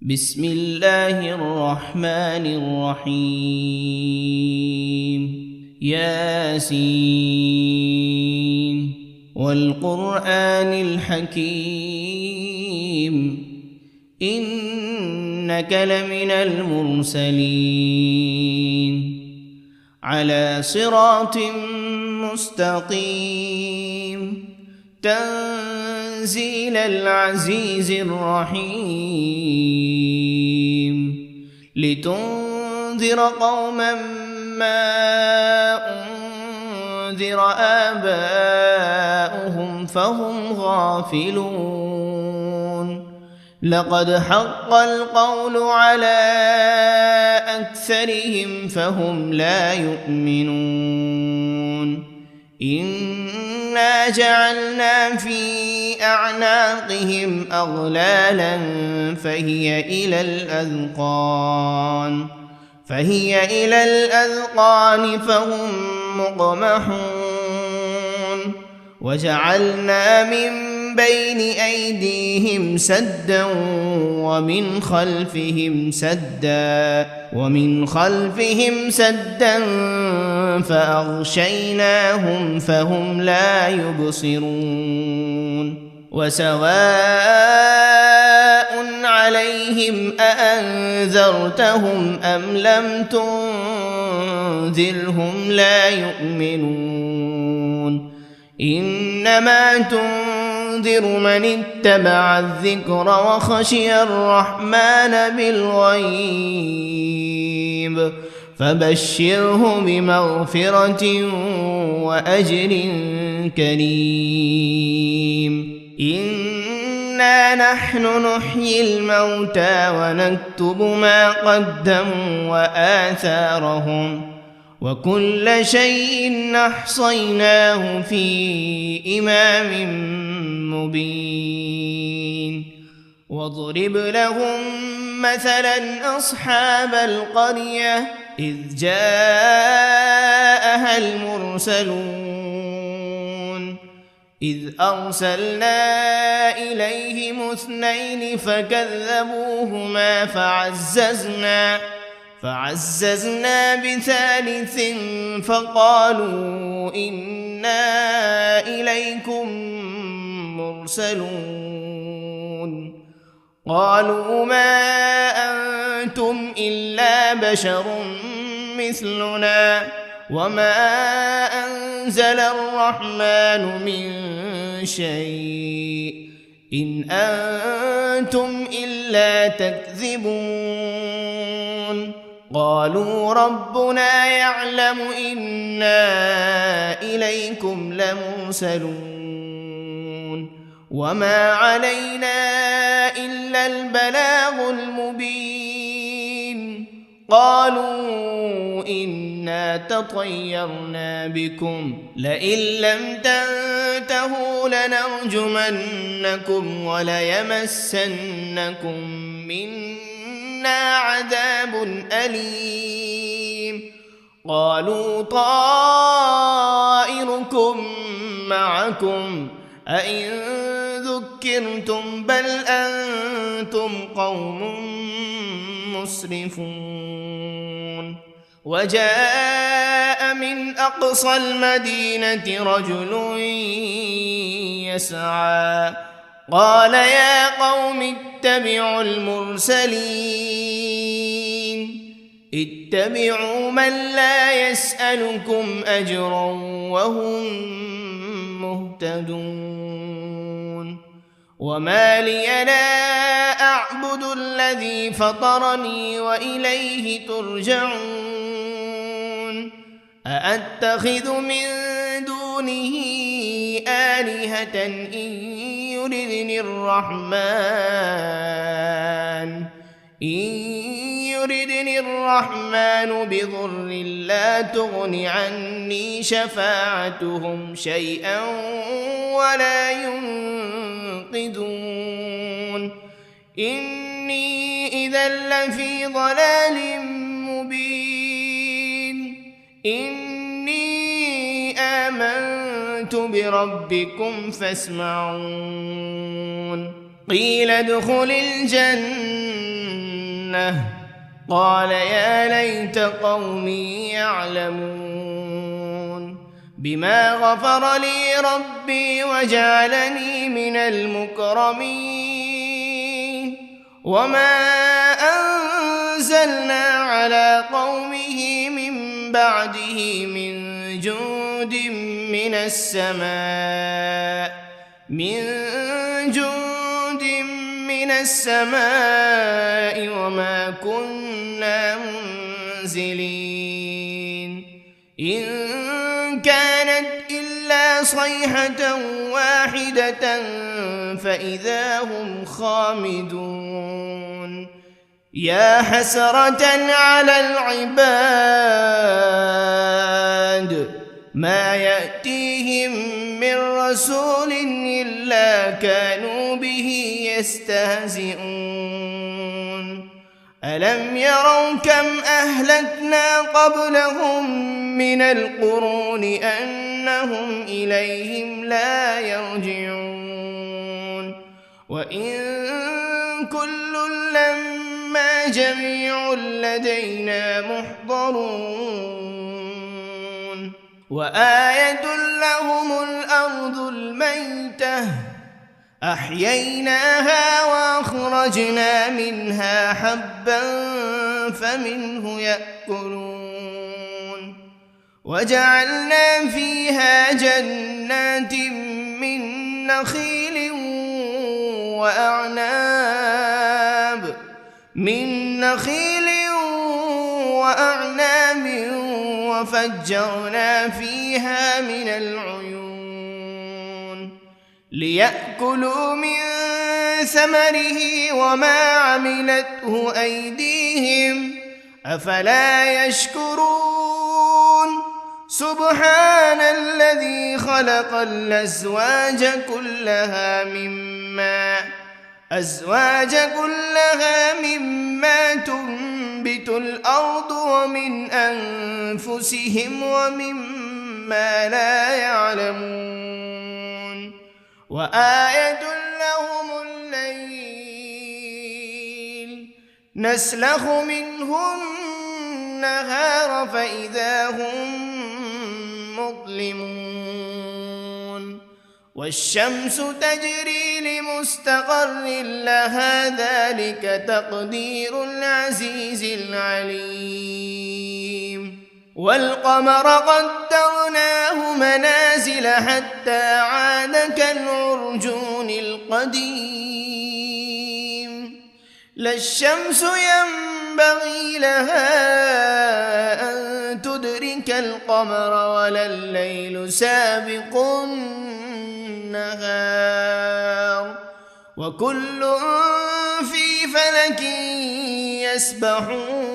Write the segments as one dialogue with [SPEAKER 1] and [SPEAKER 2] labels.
[SPEAKER 1] بسم الله الرحمن الرحيم ياسين والقرآن الحكيم إنك لمن المرسلين على صراط مستقيم تنزيل العزيز الرحيم لتنذر قوما ما أنذر آباؤهم فهم غافلون لقد حق القول على أكثرهم فهم لا يؤمنون إنا جعلنا في أعناقهم أغلالا فهي إلى الأذقان فهم مقمحون وجعلنا من بين أيديهم سدا ومن خلفهم سدا فأغشيناهم فهم لا يبصرون وسواء عليهم أأنذرتهم أم لم تنذرهم لا يؤمنون إنما تنذر من اتبع الذكر وخشي الرحمن بالغيب فبشره بمغفرة وأجر كريم إنا نحن نحيي الموتى ونكتب ما قدموا وآثارهم وكل شيء أحصيناه في إمام مبين واضرب لهم مثلا أصحاب القرية إذ جاءها المرسلون إذ أرسلنا إليهم 2 فكذبوهما فعززنا بثالث فقالوا إنا إليكم مرسلون قالوا ما أنتم إلا بشر مثلنا وما أنزل الرحمن من شيء إن أنتم إلا تكذبون قالوا ربنا يعلم إنا إليكم لمرسلون وما علينا إلا البلاغ المبين قالوا إنا تطيرنا بكم لئن لم تنتهوا لنرجمنكم وليمسنكم منا عذاب أليم قالوا طائركم معكم أئن ذكرتم بل أنتم قوم مسرفون وجاء من أقصى المدينة رجل يسعى قال يا قوم اتبعوا المرسلين اتبعوا من لا يسألكم أجرا وهم مهتدون وما لي لا أعبد الذي فطرني وإليه ترجعون أأتخذ من دونه آلهة إن يردني الرحمن بضر لا تغن عني شفاعتهم شيئا ولا ينقذون إني إذا لفي ضلال مبين إني آمنت بربكم فاسمعون قيل ادخل الجنة لأغوينه قال يا ليت قومي يعلمون بما غفر لي ربي وجعلني من المكرمين وما أنزلنا على قومه من بعده من جند من السماء وما كنا منزلين إن كانت إلا صيحة واحدة فإذا هم خامدون يا حسرة على العباد ما يأتيهم من رسول إلا كانوا به يستهزئون ألم يروا كم أهلكنا قبلهم من القرون أنهم إليهم لا يرجعون وإن كل لما جميع لدينا محضرون وآية لهم الأرض الميتة أحييناها وأخرجنا منها حبا فمنه يأكلون وجعلنا فيها جنات من نخيل وأعناب وفجرنا فيها من العيون ليأكلوا من ثمره وما عملته أيديهم أفلا يشكرون سبحان الذي خلق الأزواج كلها مما تنبت الأرض ومن أنفسهم ومما لا يعلمون وآية لهم الليل نسلخ منه النهار فإذا هم مظلمون والشمس تجري لمستقر لها ذلك تقدير العزيز العليم والقمر قدرناه منازل حتى عاد كالعرجون القديم لا الشمس ينبغي لها أن تدرك القمر ولا الليل سابق النهار وكل في فلك يسبحون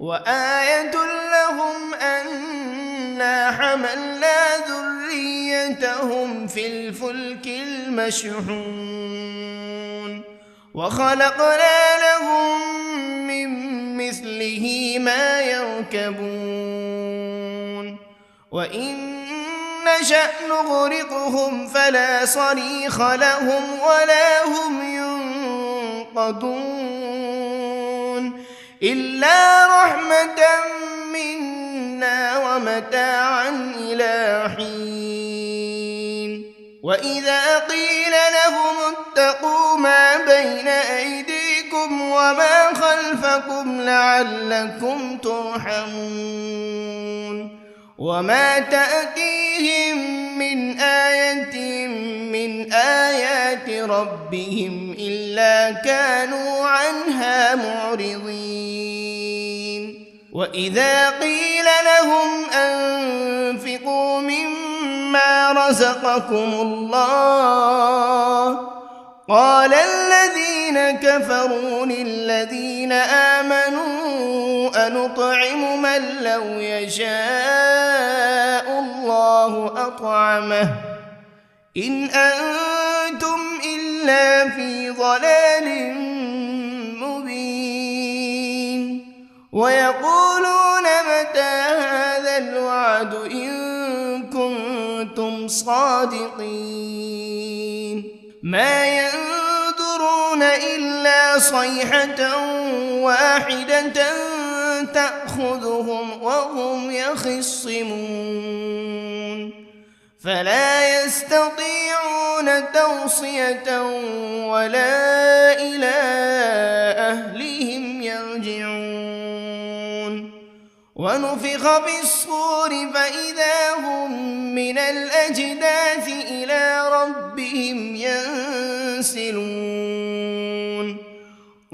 [SPEAKER 1] وآية لهم أنا حملنا ذريتهم في الفلك المشحون وخلقنا لهم من مثله ما يركبون وإن نشأ نغرقهم فلا صريخ لهم ولا هم ينقذون إلا رحمة منا ومتاعا إلى حين وإذا قيل لهم اتقوا ما بين أيديكم وما خلفكم لعلكم ترحمون وما تأتيهم من آية من آيات ربهم إلا كانوا عنها معرضين وإذا قيل لهم أنفقوا مما رزقكم الله قال الذين كفروا للذين آمنوا أنطعم من لو يشاء الله أطعمه إن أنتم إلا في ضلال مبين ويقولون متى هذا الوعد إن كنتم صادقين ما ينظرون إلا صيحة واحدة تأخذهم وهم يخصمون فلا يستطيعون توصية ولا إلى أهلهم يرجعون ونفخ في الصور فإذا هم من الأجداث إلى ربهم ينسلون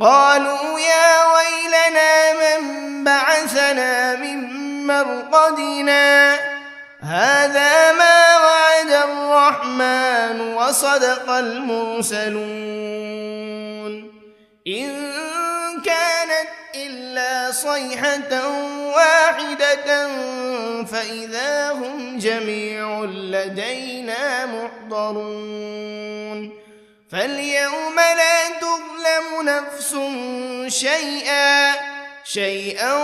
[SPEAKER 1] قالوا يا ويلنا من بعثنا من مرقدنا هذا ما وعد الرحمن وصدق المرسلون إن كانت إلا صيحة واحدة فإذا هم جميع لدينا محضرون فاليوم لا تظلم نفس شيئا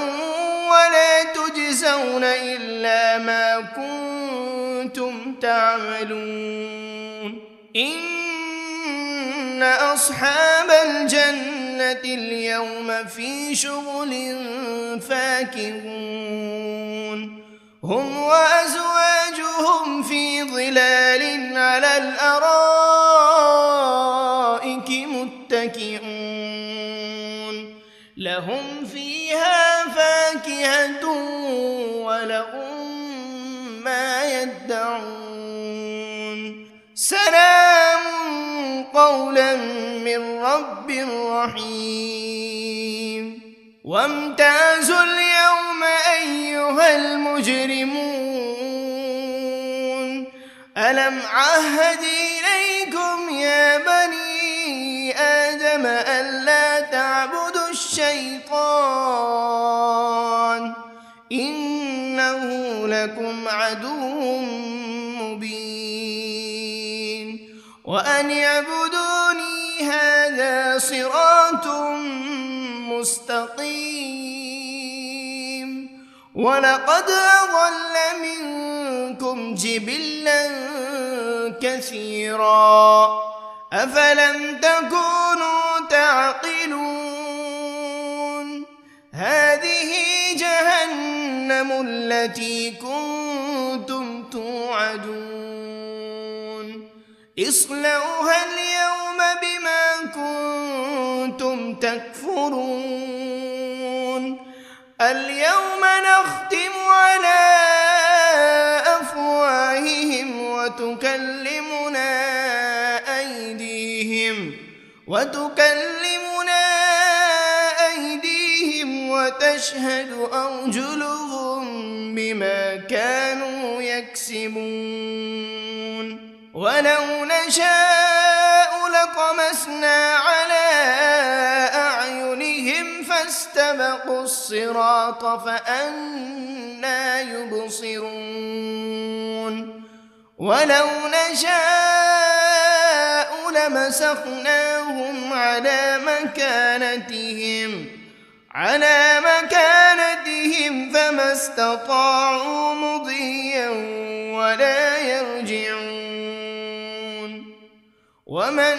[SPEAKER 1] ولا تجزون إلا ما كنتم تعملون إن أصحاب الجنة اليوم في شغل فاكهون هم وأزواجهم في ظلال على الأرائك متكئون لهم فيها فاكهة ولهم ما يدعون سلام قولا من رب رحيم وامتازوا اليوم أيها المجرمون ألم عهد إليكم يا بني آدم ألا تعبدوا الشيطان إنه لكم عدو مبين وأن اعبدوني هذا صراط مستقيم ولقد أضل منكم جبلا كثيرا أفلم تكونوا تعقلون هذه جهنم التي كنتم توعدون اصلوها اليوم بما كنتم تكفرون اليوم نختم على أفواههم وتكلمنا أيديهم وتشهد أرجلهم بما كانوا يكسبون ولو نشاء لطمسنا على أعينهم فاستبقوا الصراط فأنى يبصرون ولو نشاء لمسخناهم على مكانتهم فما استطاعوا مضيا ولا يرجعون ومن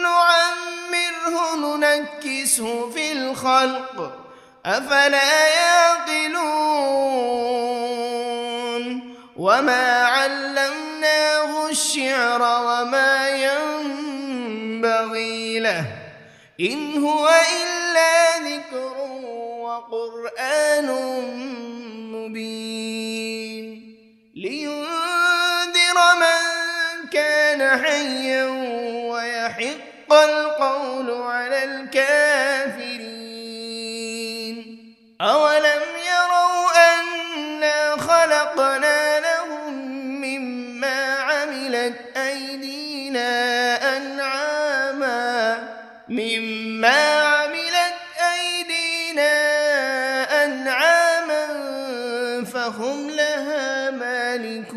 [SPEAKER 1] نعمره ننكسه في الخلق أفلا يعقلون وما علمناه الشعر وما ينبغي له إن هو إلا ذكر وقرآن مبين لينذر من كان حيا ويحق القول على الكافرين أولم يروا أنا خلقنا لهم مما عملت أيدينا أنعاما فهم لها مالكون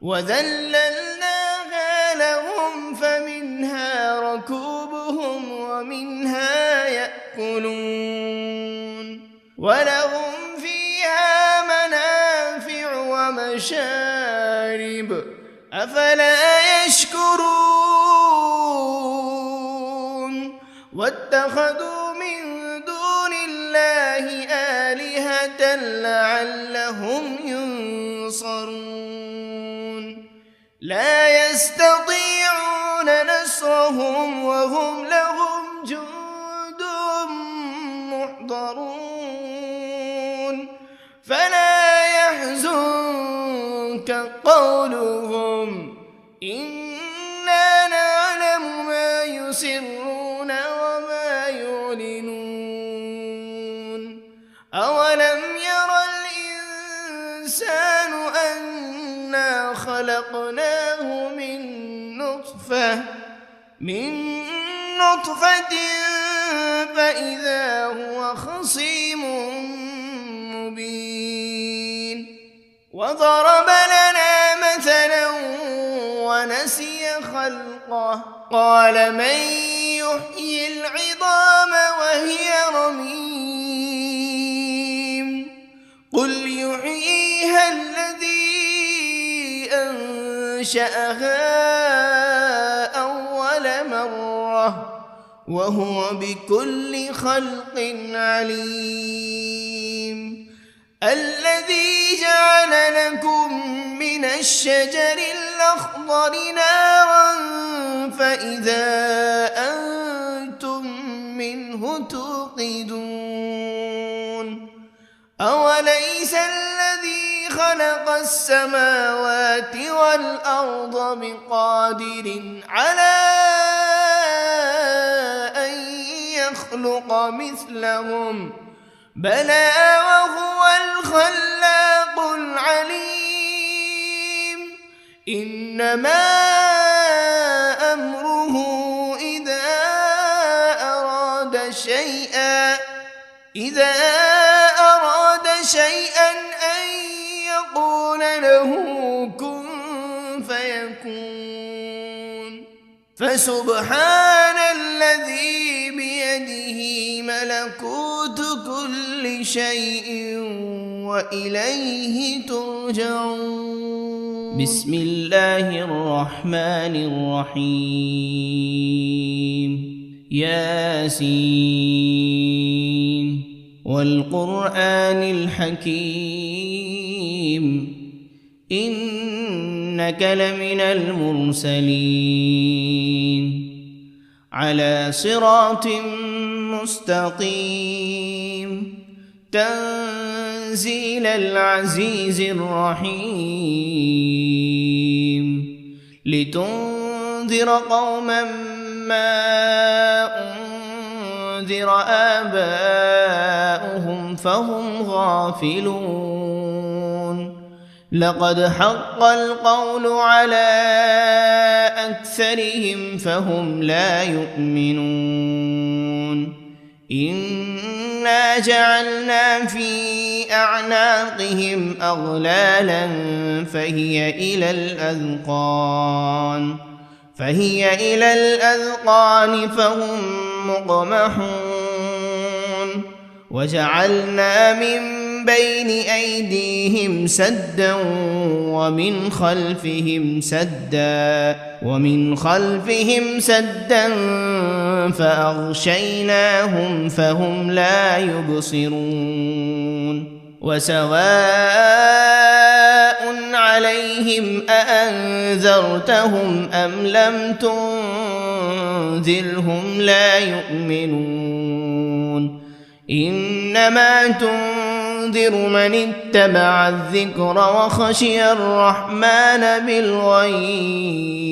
[SPEAKER 1] وذللناها لهم فمنها ركوبهم ومنها يأكلون ولهم فيها منافع ومشارب أفلا يشكرون واتخذوا من دون الله آلهة لعلهم ينصرون لا يستطيعون نصرهم وهم لهم جند محضرون فلا يحزنك قولهم إنا نعلم ما يسرون وما يعلنون أولم ير الإنسان أنا خلقناه من نطفة فإذا هو خصيم مبين وضرب لنا مثلا ونسي خلقه قال من يحيي العظام وهي رميم قل يحييها الذي أنشأها أول مرة وهو بكل خلق عليم الذي جعل لكم من الشجر الأخضر نارا فإذا أنتم منه توقدون أوليس الذي خلق السماوات والأرض بقادر على أن يخلق مثلهم بلى وهو الخلاق العليم إنما أمره إذا أراد شيئا أن يقول له كن فيكون فسبحان الذي بيده ملكوت كل شيء وإليه ترجعون بسم الله الرحمن الرحيم ياسين والقرآن الحكيم إنك لمن المرسلين على صراط مستقيم تنزيل العزيز الرحيم لتنذر قوما ما أنذر آباؤهم فهم غافلون لقد حق القول على أكثرهم فهم لا يؤمنون إنا جعلنا في أعناقهم أغلالا فهي إلى الأذقان فهم مقمحون وجعلنا من بين أيديهم سدا ومن خلفهم سدا فأغشيناهم فهم لا يبصرون وسواء عليهم أأنذرتهم أم لم تنذرهم لا يؤمنون إنما تنذر من اتبع الذكر وخشي الرحمن بالغيب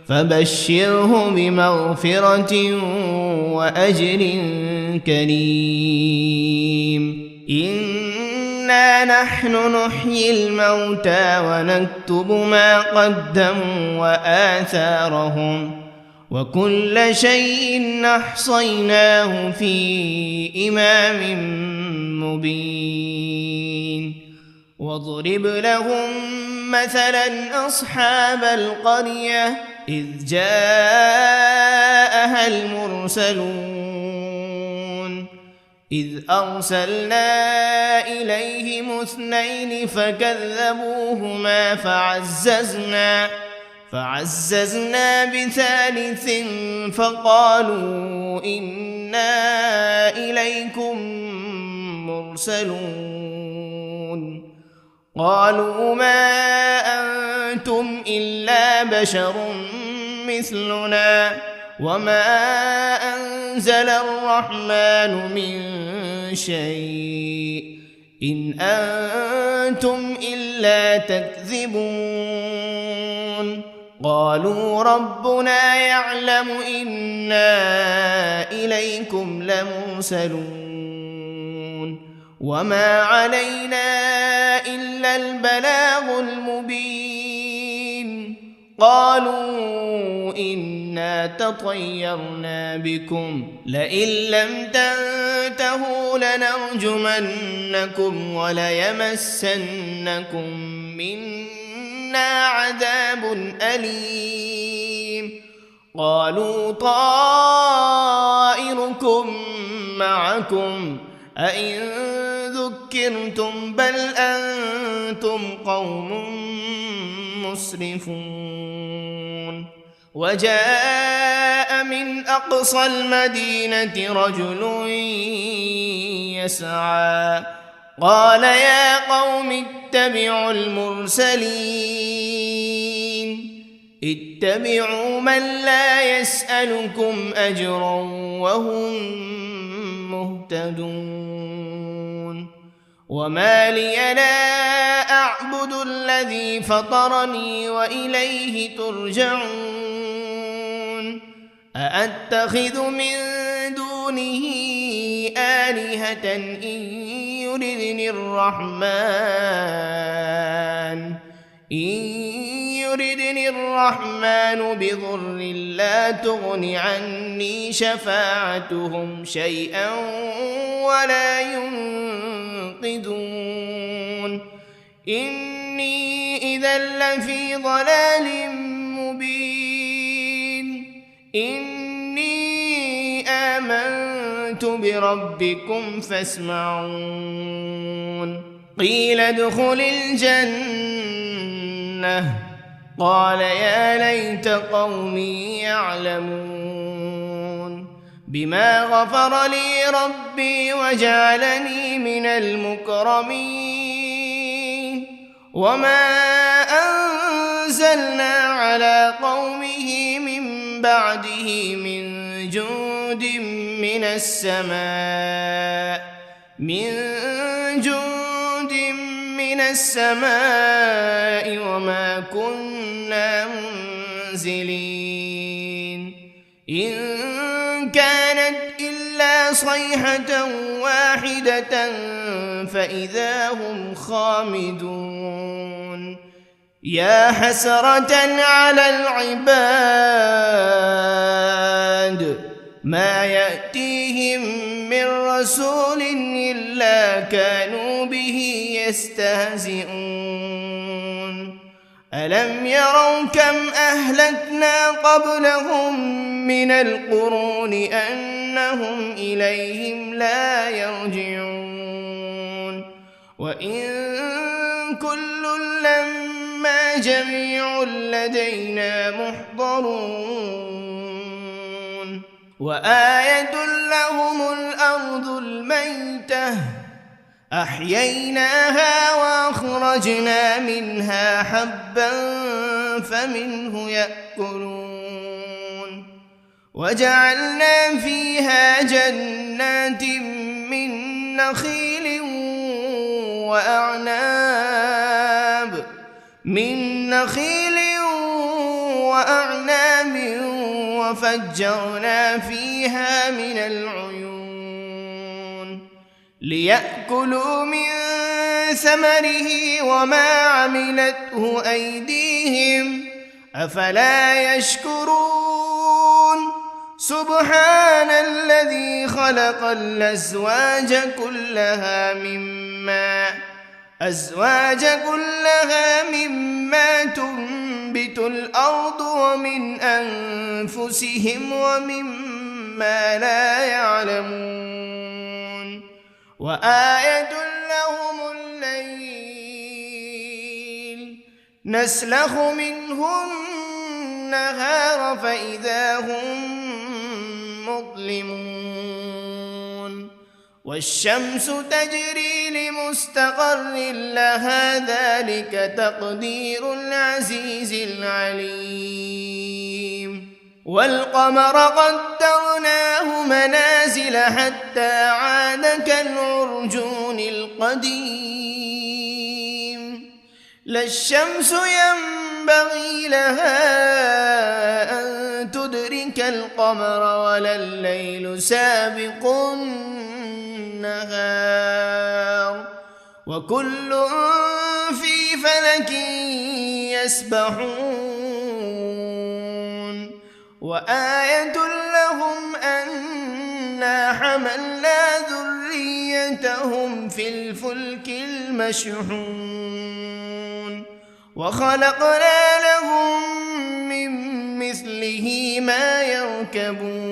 [SPEAKER 1] فبشره بمغفرة وأجر كريم إنا نحن نحيي الموتى ونكتب ما قدموا وآثارهم وكل شيء أحصيناه في إمام مبين واضرب لهم مثلا أصحاب القرية إذ جاءها المرسلون إذ أرسلنا إليهم 2 فكذبوهما فعززنا بثالث فقالوا إنا إليكم مرسلون قالوا ما أنتم إلا بشر مثلنا وما أنزل الرحمن من شيء إن أنتم إلا تكذبون قالوا ربنا يعلم إنا إليكم لمرسلون وما علينا إلا البلاغ المبين قالوا إنا تطيرنا بكم لئن لم تنتهوا لنرجمنكم وليمسنكم منا عذاب أليم قالوا طائركم معكم أئن ذكرتم بل أنتم قوم مسرفون وجاء من أقصى المدينة رجل يسعى قال يا قوم اتبعوا المرسلين اتبعوا من لا يسألكم أجرا وهم مهتدون وما لي لا أعبد الذي فطرني وإليه ترجعون أأتخذ من دونه آلهة إن يردني الرحمن بضر لا تغن عني شفاعتهم شيئا ولا ينقذون إني إذا لفي ضلال مبين إني آمنت بربكم فاسمعون قيل ادخل الجنة قال يا ليت قومي يعلمون بما غفر لي ربي وجعلني من المكرمين وما أنزلنا على قومه من بعده من جند من السماء وما كنا منزلين إن كانت إلا صيحة واحدة فإذا هم خامدون يا حسرة على العباد ما يأتيهم من رسول إلا كانوا به يستهزئون ألم يروا كم أهلكنا قبلهم من القرون أنهم إليهم لا يرجعون وإن كل لما جميع لدينا محضرون وآية لهم الأرض الميتة أحييناها وأخرجنا منها حبا فمنه يأكلون وجعلنا فيها جنات من نخيل وأعناب وفجرنا فيها من العيون ليأكلوا من ثمره وما عملته أيديهم أفلا يشكرون سبحان الذي خلق الأزواج كلها مما تنبت الأرض ومن أنفسهم ومما لا يعلمون وآية لهم الليل نسلخ منه النهار فإذا هم مظلمون والشمس تجري لمستقر لها ذلك تقدير العزيز العليم والقمر قدرناه منازل حتى عاد كالعرجون القديم لا الشمس ينبغي لها أن تدرك القمر ولا الليل سابق النهار وكل في فلك يسبحون وآية لهم أنا حملنا ذريتهم في الفلك المشحون وخلقنا لهم من مثله ما يركبون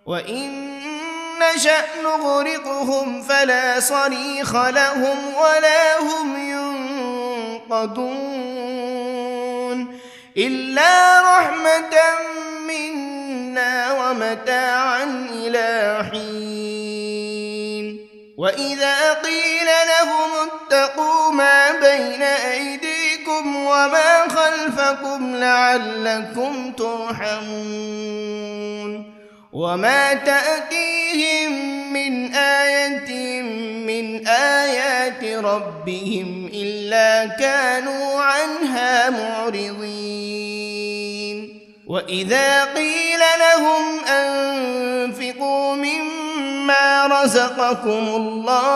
[SPEAKER 1] وإن نشأ نغرقهم فلا صريخ لهم ولا هم ينقذون إلا رحمة منا ومتاعا إلى حين وإذا قيل لهم اتقوا ما بين أيديكم وما خلفكم لعلكم ترحمون وما تأتيهم من آية من آيات ربهم إلا كانوا عنها معرضين وإذا قيل لهم أنفقوا مما رزقكم الله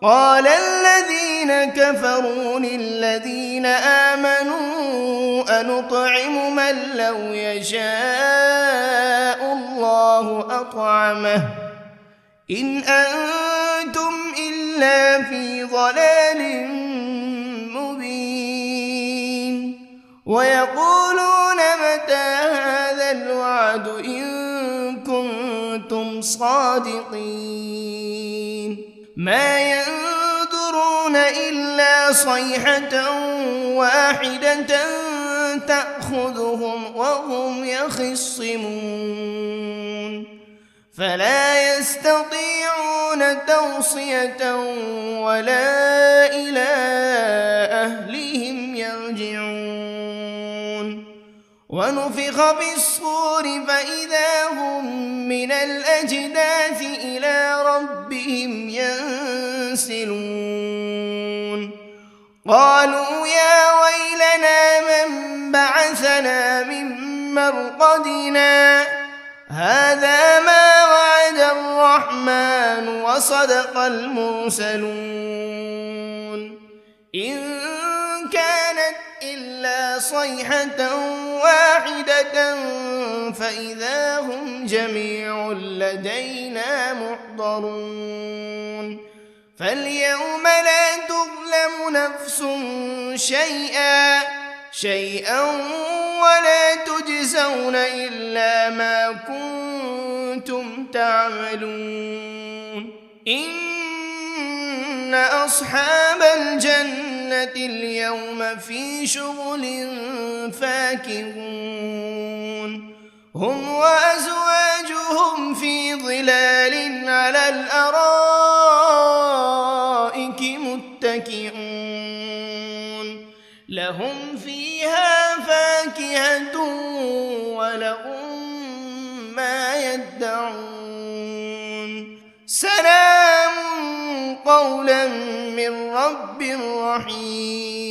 [SPEAKER 1] قال الذين كفروا للذين آمنوا أنطعم من لو يشاء الله أطعمه إن أنتم إلا في ضلال مبين ويقولون متى هذا الوعد إن كنتم صادقين ما ينظرون إلا صيحة واحدة تأخذهم وهم يخصمون فلا يستطيعون توصية ولا إلى أهلهم يرجعون ونفخ بالصور فإذا هم من الأجداث إلى ربهم ينسلون قالوا يا ويلنا من بعثنا من مرقدنا هذا ما وعد الرحمن وصدق المرسلون إن كانت إلا صيحة واحدة فإذا هم جميع لدينا محضرون فاليوم لا تظلم نفس شيئا ولا تجزون إلا ما كنتم تعملون إن أصحاب الجنة اليوم في شغل فاكهون هم وأزواجهم في ظلال على الأرائك متكئون لهم فيها فاكهة ولهم ما يدعون سلام قولا من رب رحيم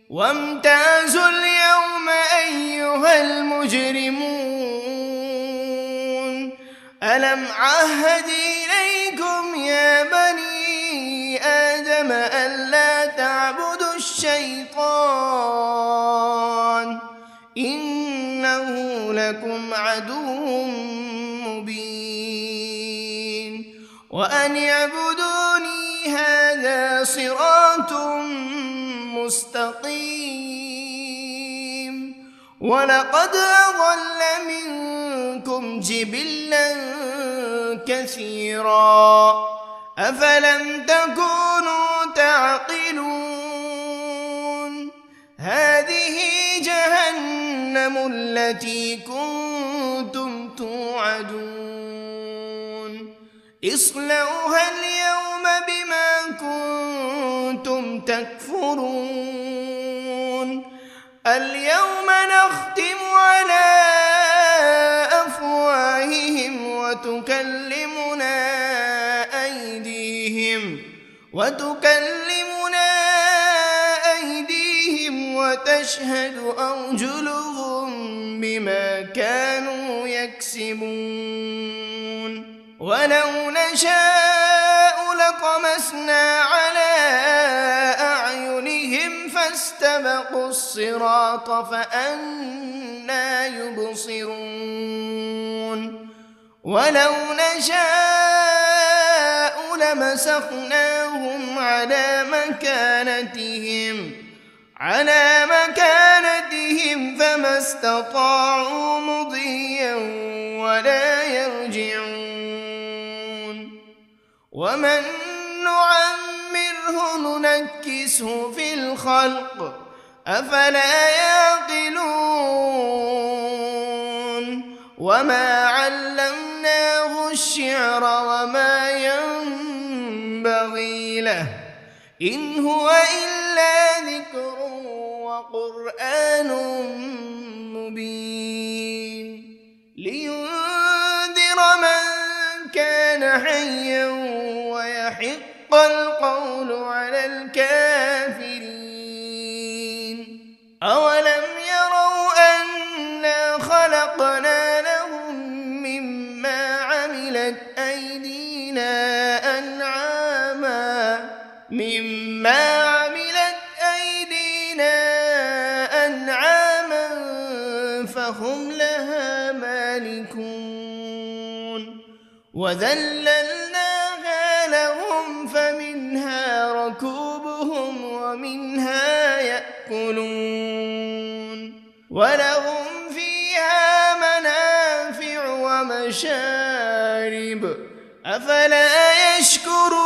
[SPEAKER 1] وامتازوا اليوم أيها المجرمون ألم عهد إليكم يا بني آدم ألا تعبدوا الشيطان إنه لكم عدو مبين وأن اعبدوني هذا صراط مستقيم ولقد أضل منكم جبلا كثيرا أفلم تكونوا تعقلون جهنم التي كنتم توعدون اصلوها اليوم بما كنتم تكفرون اليوم نختم على أفواههم وتكلمنا أيديهم وتشهد أرجلهم بما كانوا يكسبون ولو نشاء لطمسنا على أعينهم فاستبقوا الصراط فأنى يبصرون ولو نشاء لمسخناهم على مكانتهم فما استطاعوا مضيا ولا يرجعون ومن نعمره ننكسه في الخلق أفلا يعقلون وما علمناه الشعر وما ينبغي له إن هو إلا ذكر وقرآن مبين لينذر من كان حيا ويحق القول على الكافرين أولم يروا أنا خلقنا لهم مما عملت أيدينا أنعاما فهم لها مالكون وذللناها لهم فمنها ركوبهم ومنها يأكلون ولهم فيها منافع ومشارب أفلا يشكرون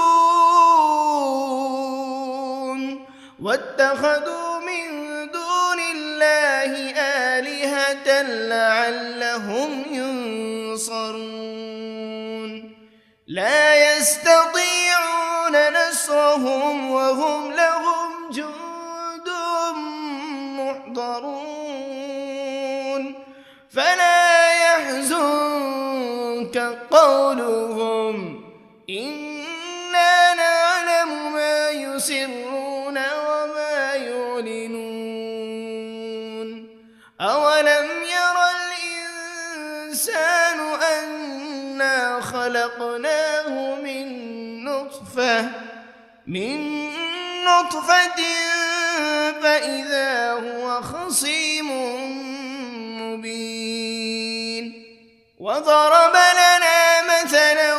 [SPEAKER 1] واتخذوا من دون الله آلهة لعلهم ينصرون لا يستطيعون نصرهم وهم لهم جند محضرون فلا يحزنك قولهم إنا نعلم ما يسرون وما يعلنون أولم ير الإنسان أنا خلقناه من نطفة فإذا هو خصيم مبين وضرب لنا مثلا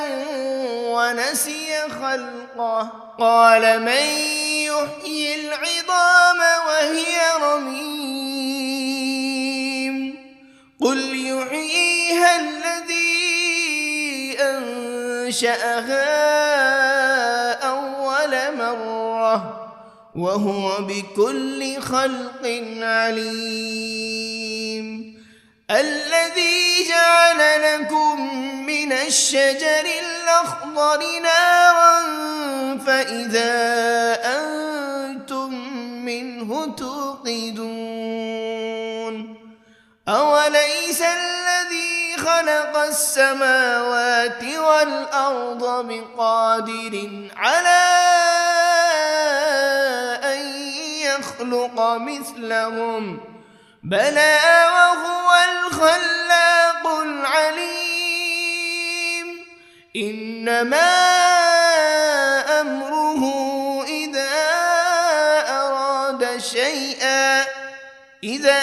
[SPEAKER 1] ونسي خلقه قال من يحيي العظام وهي رميم قل يحييها الذي أنشأها أول مرة وهو بكل خلق عليم الذي جعل لكم من الشجر الأخضر نارا فإذا أنتم منه توقدون أوليس الذي خلق السماوات والأرض بقادر على أن يخلق مثلهم بلى وهو الخلاق العليم إنما أمره إذا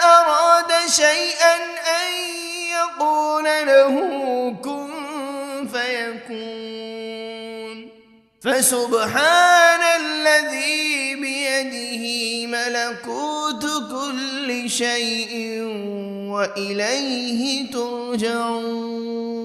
[SPEAKER 1] أراد شيئا أن يقول له كن فيكون فسبحان الذي بيده ملكوت كل شيء وإليه ترجعون.